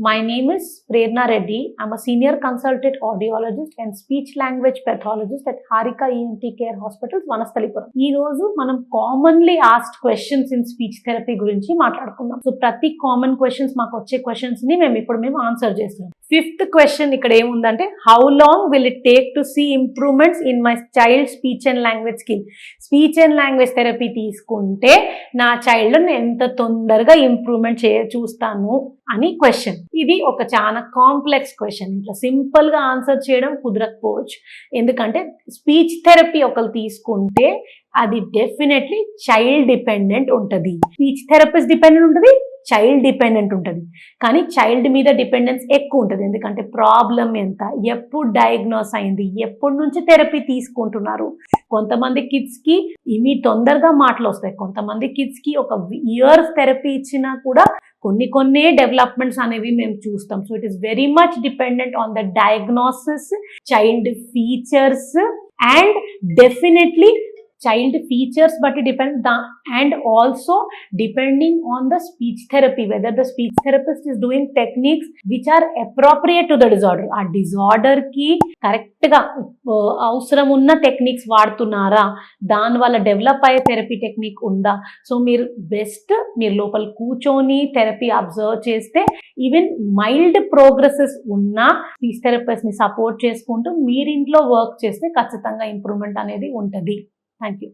My name is Prerna Reddy. I'm a senior consultant audiologist and speech language pathologist at Harika ENT Care Hospitals, Vanasthalipuram. ఈ రోజు మనం commonly asked questions in speech therapy గురించి మాట్లాడుకుందాం. So ప్రతి common questions మాకు వచ్చే questions ని మేము ఆన్సర్ చేస్తున్నాం. ఫిఫ్త్ క్వశ్చన్ ఇక్కడ ఏముందంటే, how long will it take to see improvements in my child speech and language skill? Speech and language therapy తీసుకుంటే నా చైల్డ్ ఎంత తొందరగా ఇంప్రూవ్మెంట్ చూస్తాను అని క్వశ్చన్. ఇది ఒక చాలా కాంప్లెక్స్ క్వశ్చన్. ఇట్లా సింపుల్ గా ఆన్సర్ చేయడం కుదరకపోవచ్చు. ఎందుకంటే స్పీచ్ థెరపీ ఒకరు తీసుకుంటే అది డెఫినెట్లీ చైల్డ్ డిపెండెంట్ ఉంటుంది. స్పీచ్ థెరపిస్ట్ డిపెండెంట్ ఉంటుంది, చైల్డ్ డిపెండెంట్ ఉంటుంది. కానీ చైల్డ్ మీద డిపెండెన్స్ ఎక్కువ ఉంటుంది. ఎందుకంటే ప్రాబ్లం ఎంత, ఎప్పుడు డయాగ్నోస్ అయింది, ఎప్పటి నుంచి థెరపీ తీసుకుంటున్నారు. కొంతమంది కిడ్స్కి ఇవి తొందరగా మాటలు వస్తాయి, కొంతమంది కిడ్స్కి ఒక ఇయర్స్ థెరపీ ఇచ్చినా కూడా కొన్ని డెవలప్మెంట్స్ అనేవి మేము చూస్తాం. So it is very much dependent on the diagnosis, child features and definitely child features, but it depends and also depending on the speech therapy, whether the speech therapist is doing techniques which are appropriate to the disorder. ఆ disorder కి correct గా అవసరం ఉన్న techniques వాడుతున్నారా, దాని వల్ల develop అయ్యే therapy technique ఉందా. సో మీరు లోపల కూర్చొని థెరపీ అబ్జర్వ్ చేస్తే ఈవెన్ మైల్డ్ ప్రోగ్రెసెస్ ఉన్న స్పీచ్ థెరపిస్ట్ ని సపోర్ట్ చేసుకుంటూ మీరు ఇంట్లో వర్క్ చేస్తే ఖచ్చితంగా ఇంప్రూవ్మెంట్ అనేది ఉంటుంది. Thank you.